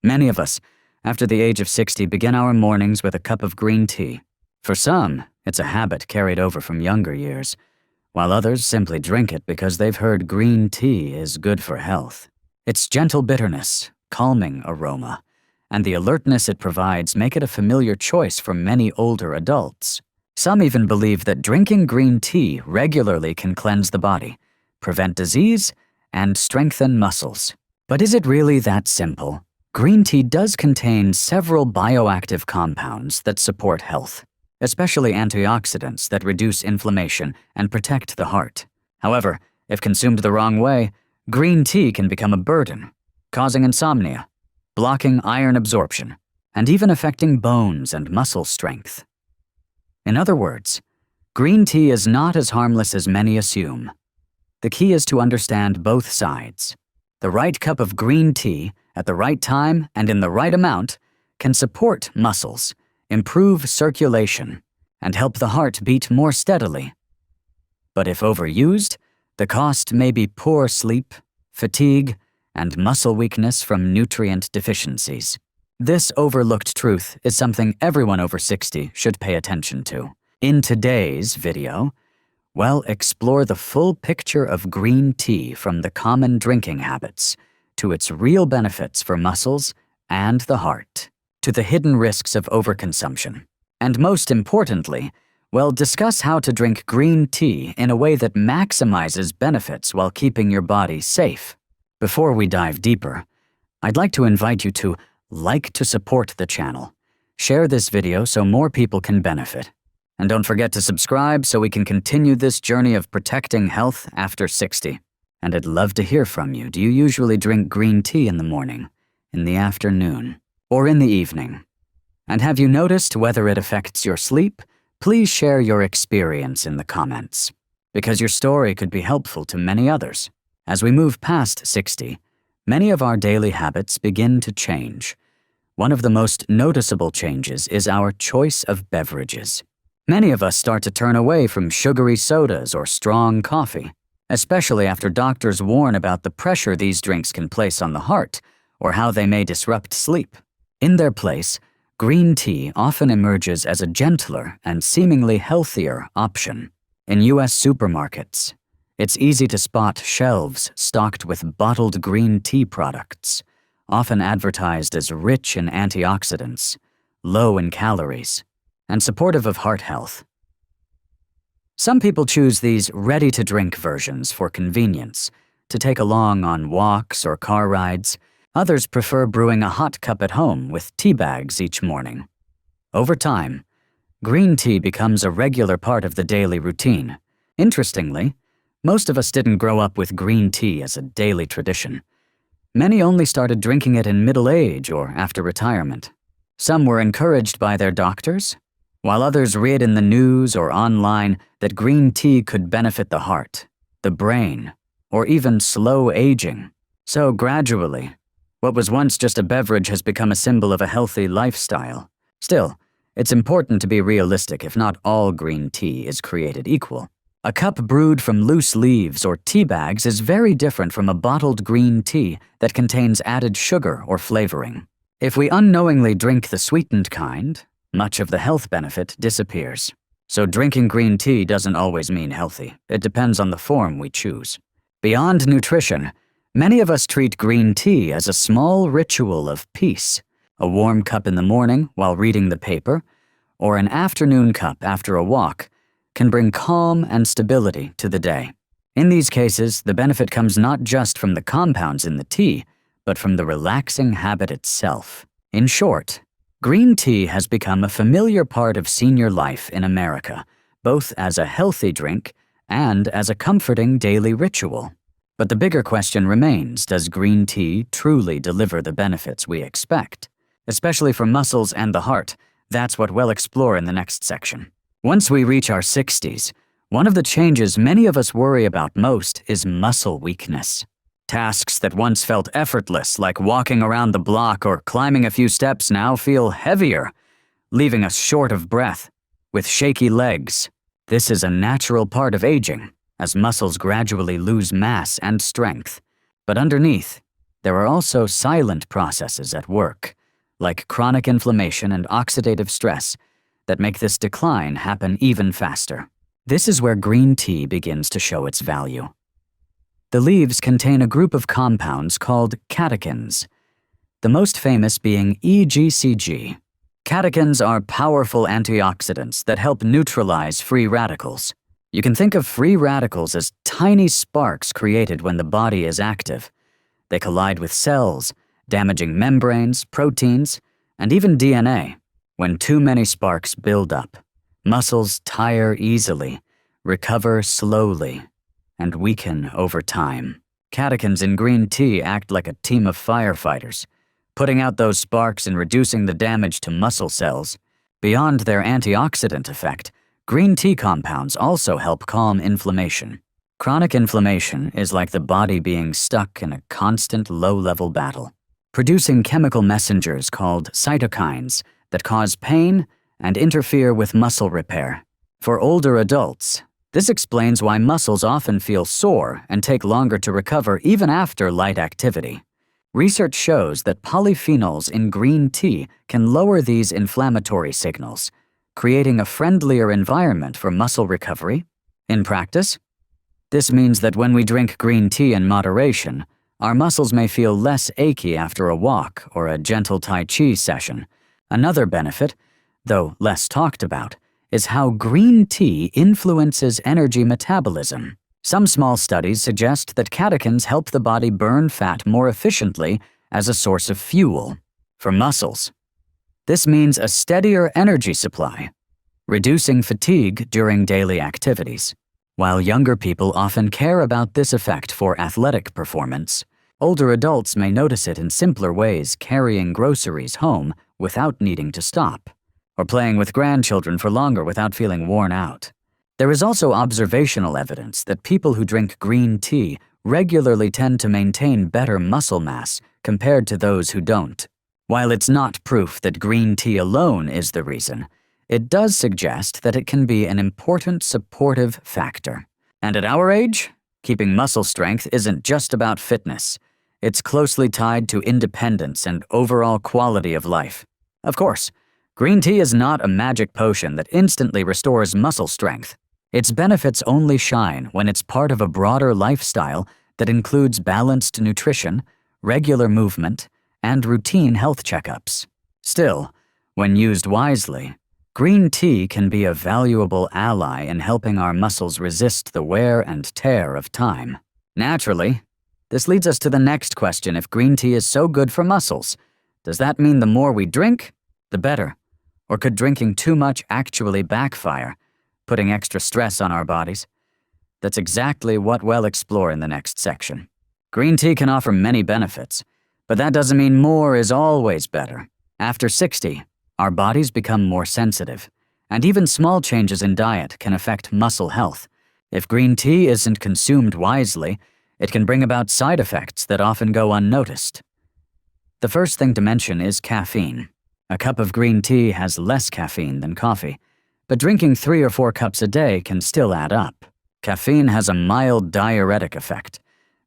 Many of us, after the age of 60, begin our mornings with a cup of green tea. For some, it's a habit carried over from younger years, while others simply drink it because they've heard green tea is good for health. Its gentle bitterness, calming aroma, and the alertness it provides make it a familiar choice for many older adults. Some even believe that drinking green tea regularly can cleanse the body, prevent disease, and strengthen muscles. But is it really that simple? Green tea does contain several bioactive compounds that support health, especially antioxidants that reduce inflammation and protect the heart. However, if consumed the wrong way, green tea can become a burden, causing insomnia, blocking iron absorption, and even affecting bones and muscle strength. In other words, green tea is not as harmless as many assume. The key is to understand both sides. The right cup of green tea at the right time and in the right amount can support muscles, improve circulation, and help the heart beat more steadily. But if overused, the cost may be poor sleep, fatigue, and muscle weakness from nutrient deficiencies. This overlooked truth is something everyone over 60 should pay attention to. In today's video, we'll explore the full picture of green tea from the common drinking habits to its real benefits for muscles and the heart, to the hidden risks of overconsumption. And most importantly, we'll discuss how to drink green tea in a way that maximizes benefits while keeping your body safe. Before we dive deeper, I'd like to invite you to support the channel, share this video so more people can benefit, and don't forget to subscribe so we can continue this journey of protecting health after 60. And I'd love to hear from you. Do you usually drink green tea in the morning, in the afternoon, or in the evening? And have you noticed whether it affects your sleep? Please share your experience in the comments, because your story could be helpful to many others. As we move past 60, many of our daily habits begin to change. One of the most noticeable changes is our choice of beverages. Many of us start to turn away from sugary sodas or strong coffee, especially after doctors warn about the pressure these drinks can place on the heart or how they may disrupt sleep. In their place, green tea often emerges as a gentler and seemingly healthier option. In U.S. supermarkets, it's easy to spot shelves stocked with bottled green tea products, often advertised as rich in antioxidants, low in calories, and supportive of heart health. Some people choose these ready-to-drink versions for convenience, to take along on walks or car rides. Others prefer brewing a hot cup at home with tea bags each morning. Over time, green tea becomes a regular part of the daily routine. Interestingly, most of us didn't grow up with green tea as a daily tradition. Many only started drinking it in middle age or after retirement. Some were encouraged by their doctors, while others read in the news or online that green tea could benefit the heart, the brain, or even slow aging. So gradually, what was once just a beverage has become a symbol of a healthy lifestyle. Still, it's important to be realistic if not all green tea is created equal. A cup brewed from loose leaves or tea bags is very different from a bottled green tea that contains added sugar or flavoring. If we unknowingly drink the sweetened kind, much of the health benefit disappears. So drinking green tea doesn't always mean healthy. It depends on the form we choose. Beyond nutrition, many of us treat green tea as a small ritual of peace, a warm cup in the morning while reading the paper, or an afternoon cup after a walk can bring calm and stability to the day. In these cases, the benefit comes not just from the compounds in the tea, but from the relaxing habit itself. In short, green tea has become a familiar part of senior life in America, both as a healthy drink and as a comforting daily ritual. But the bigger question remains, does green tea truly deliver the benefits we expect? Especially for muscles and the heart, that's what we'll explore in the next section. Once we reach our 60s, one of the changes many of us worry about most is muscle weakness. Tasks that once felt effortless, like walking around the block or climbing a few steps, now feel heavier, leaving us short of breath, with shaky legs. This is a natural part of aging, as muscles gradually lose mass and strength. But underneath, there are also silent processes at work, like chronic inflammation and oxidative stress, that make this decline happen even faster. This is where green tea begins to show its value. The leaves contain a group of compounds called catechins, the most famous being EGCG. Catechins are powerful antioxidants that help neutralize free radicals. You can think of free radicals as tiny sparks created when the body is active. They collide with cells, damaging membranes, proteins, and even DNA. When too many sparks build up, muscles tire easily, recover slowly, and weaken over time. Catechins in green tea act like a team of firefighters, putting out those sparks and reducing the damage to muscle cells. Beyond their antioxidant effect, green tea compounds also help calm inflammation. Chronic inflammation is like the body being stuck in a constant low-level battle, producing chemical messengers called cytokines that cause pain and interfere with muscle repair. For older adults, this explains why muscles often feel sore and take longer to recover even after light activity. Research shows that polyphenols in green tea can lower these inflammatory signals, creating a friendlier environment for muscle recovery. In practice, this means that when we drink green tea in moderation, our muscles may feel less achy after a walk or a gentle Tai Chi session. Another benefit, though less talked about, is how green tea influences energy metabolism. Some small studies suggest that catechins help the body burn fat more efficiently as a source of fuel for muscles. This means a steadier energy supply, reducing fatigue during daily activities. While younger people often care about this effect for athletic performance, older adults may notice it in simpler ways, carrying groceries home without needing to stop, or playing with grandchildren for longer without feeling worn out. There is also observational evidence that people who drink green tea regularly tend to maintain better muscle mass compared to those who don't. While it's not proof that green tea alone is the reason, it does suggest that it can be an important supportive factor. And at our age, keeping muscle strength isn't just about fitness. It's closely tied to independence and overall quality of life. Of course, green tea is not a magic potion that instantly restores muscle strength. Its benefits only shine when it's part of a broader lifestyle that includes balanced nutrition, regular movement, and routine health checkups. Still, when used wisely, green tea can be a valuable ally in helping our muscles resist the wear and tear of time. Naturally, this leads us to the next question. If green tea is so good for muscles, does that mean the more we drink, the better? Or could drinking too much actually backfire, putting extra stress on our bodies? That's exactly what we'll explore in the next section. Green tea can offer many benefits, but that doesn't mean more is always better. After 60, our bodies become more sensitive, and even small changes in diet can affect muscle health. If green tea isn't consumed wisely, it can bring about side effects that often go unnoticed. The first thing to mention is caffeine. A cup of green tea has less caffeine than coffee, but drinking 3 or 4 cups a day can still add up. Caffeine has a mild diuretic effect,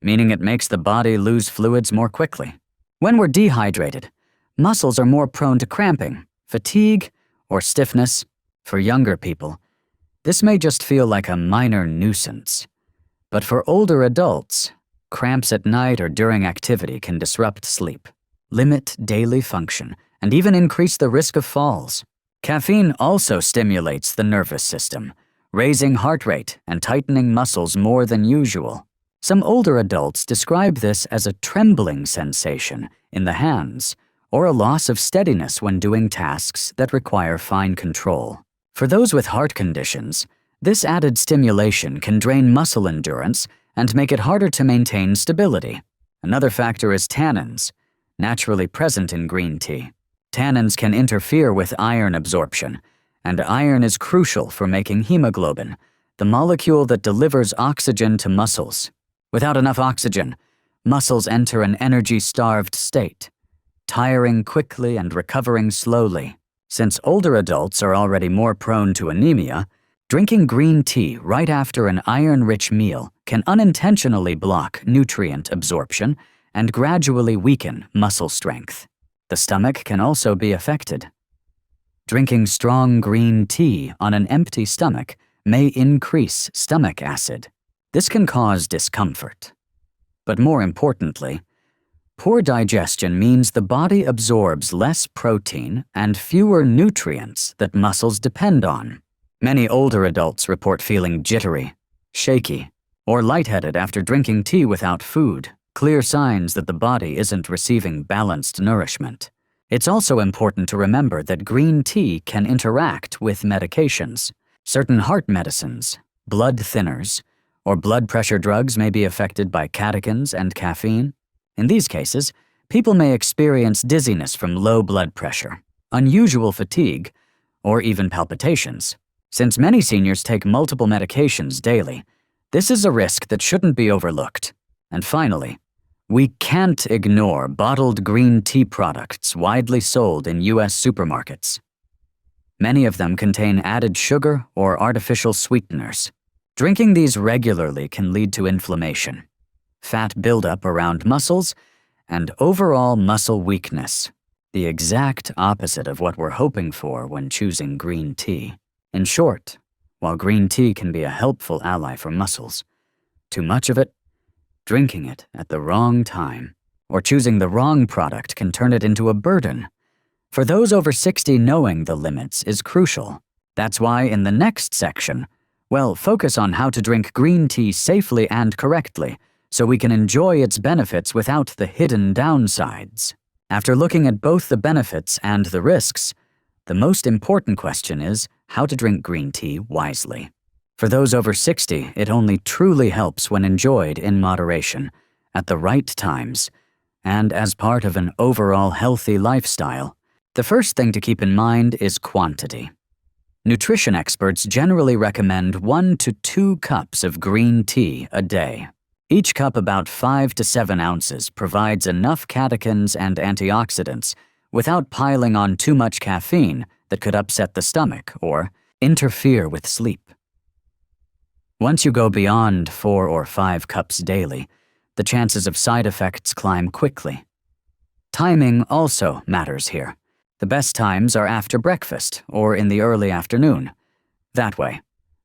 meaning it makes the body lose fluids more quickly. When we're dehydrated, muscles are more prone to cramping, fatigue, or stiffness. For younger people, this may just feel like a minor nuisance. But for older adults, cramps at night or during activity can disrupt sleep, limit daily function, and even increase the risk of falls. Caffeine also stimulates the nervous system, raising heart rate and tightening muscles more than usual. Some older adults describe this as a trembling sensation in the hands, or a loss of steadiness when doing tasks that require fine control. For those with heart conditions, this added stimulation can drain muscle endurance and make it harder to maintain stability. Another factor is tannins, naturally present in green tea. Tannins can interfere with iron absorption, and iron is crucial for making hemoglobin, the molecule that delivers oxygen to muscles. Without enough oxygen, muscles enter an energy-starved state, tiring quickly and recovering slowly. Since older adults are already more prone to anemia, drinking green tea right after an iron-rich meal can unintentionally block nutrient absorption and gradually weaken muscle strength. The stomach can also be affected. Drinking strong green tea on an empty stomach may increase stomach acid. This can cause discomfort. But more importantly, poor digestion means the body absorbs less protein and fewer nutrients that muscles depend on. Many older adults report feeling jittery, shaky, or lightheaded after drinking tea without food, clear signs that the body isn't receiving balanced nourishment. It's also important to remember that green tea can interact with medications. Certain heart medicines, blood thinners, or blood pressure drugs may be affected by catechins and caffeine. In these cases, people may experience dizziness from low blood pressure, unusual fatigue, or even palpitations. Since many seniors take multiple medications daily, this is a risk that shouldn't be overlooked. And finally, we can't ignore bottled green tea products widely sold in U.S. supermarkets. Many of them contain added sugar or artificial sweeteners. Drinking these regularly can lead to inflammation, fat buildup around muscles, and overall muscle weakness, the exact opposite of what we're hoping for when choosing green tea. In short, while green tea can be a helpful ally for muscles, too much of it, drinking it at the wrong time, or choosing the wrong product can turn it into a burden. For those over 60, knowing the limits is crucial. That's why in the next section, we'll focus on how to drink green tea safely and correctly so we can enjoy its benefits without the hidden downsides. After looking at both the benefits and the risks, the most important question is how to drink green tea wisely. For those over 60, it only truly helps when enjoyed in moderation, at the right times, and as part of an overall healthy lifestyle. The first thing to keep in mind is quantity. Nutrition experts generally recommend 1 to 2 cups of green tea a day. Each cup, about 5 to 7 ounces, provides enough catechins and antioxidants without piling on too much caffeine that could upset the stomach or interfere with sleep. Once you go beyond 4 or 5 cups daily, the chances of side effects climb quickly. Timing also matters here. The best times are after breakfast or in the early afternoon. That way,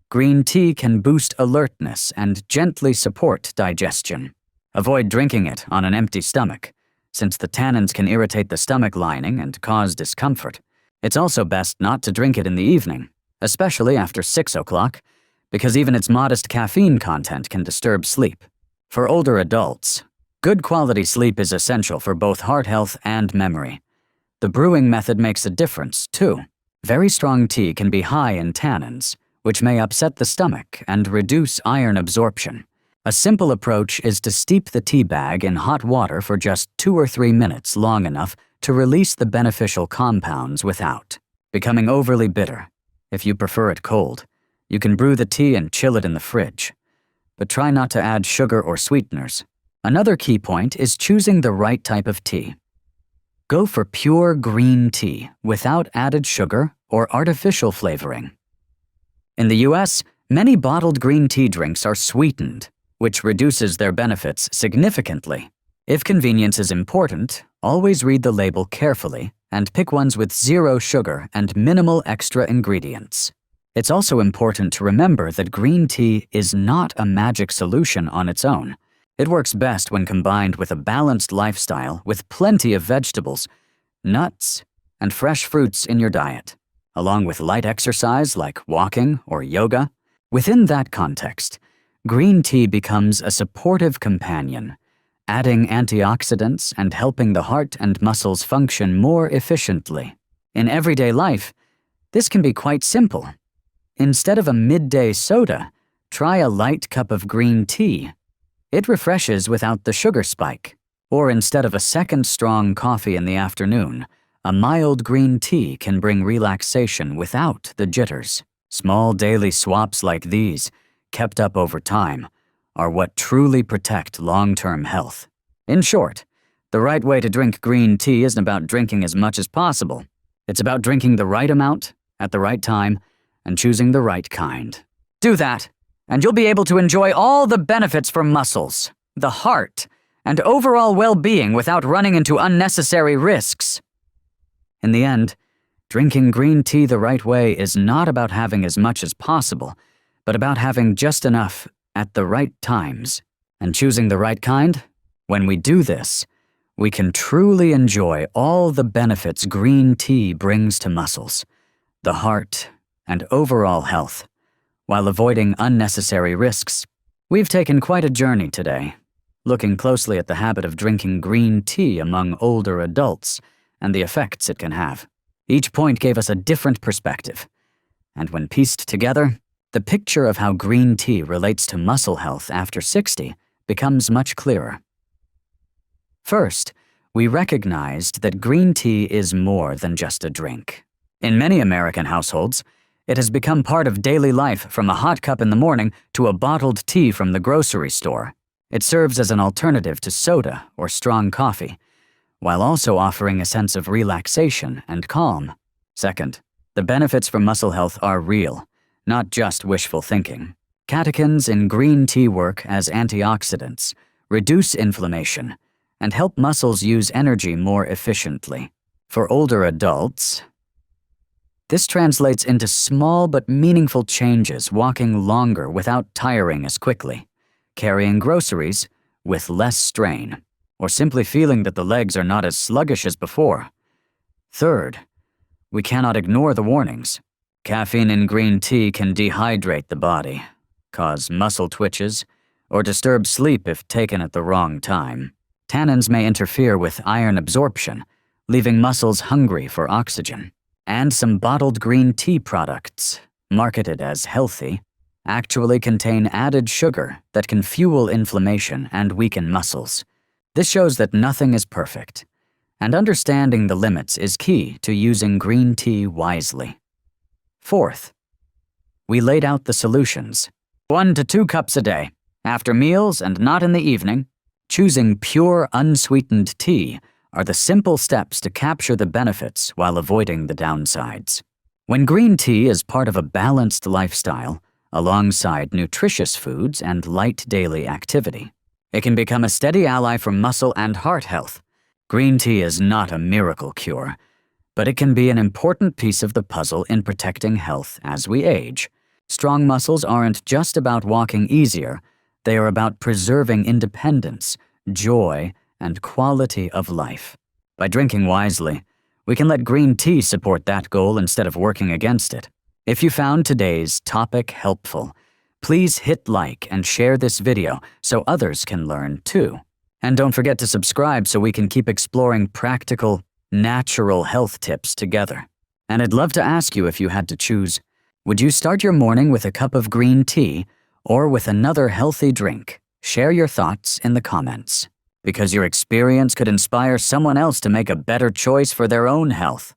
green tea can boost alertness and gently support digestion. Avoid drinking it on an empty stomach, since the tannins can irritate the stomach lining and cause discomfort. It's also best not to drink it in the evening, especially after 6 o'clock, because even its modest caffeine content can disturb sleep. For older adults, good quality sleep is essential for both heart health and memory. The brewing method makes a difference, too. Very strong tea can be high in tannins, which may upset the stomach and reduce iron absorption. A simple approach is to steep the tea bag in hot water for just 2 or 3 minutes, long enough to release the beneficial compounds without becoming overly bitter. If you prefer it cold, you can brew the tea and chill it in the fridge, but try not to add sugar or sweeteners. Another key point is choosing the right type of tea. Go for pure green tea without added sugar or artificial flavoring. In the US, many bottled green tea drinks are sweetened, which reduces their benefits significantly. If convenience is important, always read the label carefully and pick ones with 0 sugar and minimal extra ingredients. It's also important to remember that green tea is not a magic solution on its own. It works best when combined with a balanced lifestyle with plenty of vegetables, nuts, and fresh fruits in your diet, along with light exercise like walking or yoga. Within that context, green tea becomes a supportive companion, adding antioxidants and helping the heart and muscles function more efficiently. In everyday life, this can be quite simple. Instead of a midday soda, try a light cup of green tea. It refreshes without the sugar spike. Or instead of a second strong coffee in the afternoon, a mild green tea can bring relaxation without the jitters. Small daily swaps like these, kept up over time, are what truly protect long-term health. In short, the right way to drink green tea isn't about drinking as much as possible. It's about drinking the right amount, at the right time, and choosing the right kind. Do that, and you'll be able to enjoy all the benefits for muscles, the heart, and overall well-being without running into unnecessary risks. In the end, drinking green tea the right way is not about having as much as possible, but about having just enough at the right times. And choosing the right kind? When we do this, we can truly enjoy all the benefits green tea brings to muscles, the heart, and overall health, while avoiding unnecessary risks. We've taken quite a journey today, looking closely at the habit of drinking green tea among older adults and the effects it can have. Each point gave us a different perspective, and when pieced together, the picture of how green tea relates to muscle health after 60 becomes much clearer. First, we recognized that green tea is more than just a drink. In many American households, it has become part of daily life, from a hot cup in the morning to a bottled tea from the grocery store. It serves as an alternative to soda or strong coffee, while also offering a sense of relaxation and calm. Second, the benefits for muscle health are real, not just wishful thinking. Catechins in green tea work as antioxidants, reduce inflammation, and help muscles use energy more efficiently. For older adults, this translates into small but meaningful changes: walking longer without tiring as quickly, carrying groceries with less strain, or simply feeling that the legs are not as sluggish as before. Third, we cannot ignore the warnings. Caffeine in green tea can dehydrate the body, cause muscle twitches, or disturb sleep if taken at the wrong time. Tannins may interfere with iron absorption, leaving muscles hungry for oxygen. And some bottled green tea products, marketed as healthy, actually contain added sugar that can fuel inflammation and weaken muscles. This shows that nothing is perfect, and understanding the limits is key to using green tea wisely. Fourth, we laid out the solutions. 1 to 2 cups a day, after meals and not in the evening. Choosing pure, unsweetened tea are the simple steps to capture the benefits while avoiding the downsides. When green tea is part of a balanced lifestyle, alongside nutritious foods and light daily activity, it can become a steady ally for muscle and heart health. Green tea is not a miracle cure, but it can be an important piece of the puzzle in protecting health as we age. Strong muscles aren't just about walking easier, they are about preserving independence, joy, and quality of life. By drinking wisely, we can let green tea support that goal instead of working against it. If you found today's topic helpful, please hit like and share this video so others can learn too. And don't forget to subscribe so we can keep exploring practical, natural health tips together. And I'd love to ask you, if you had to choose, would you start your morning with a cup of green tea or with another healthy drink? Share your thoughts in the comments, because your experience could inspire someone else to make a better choice for their own health.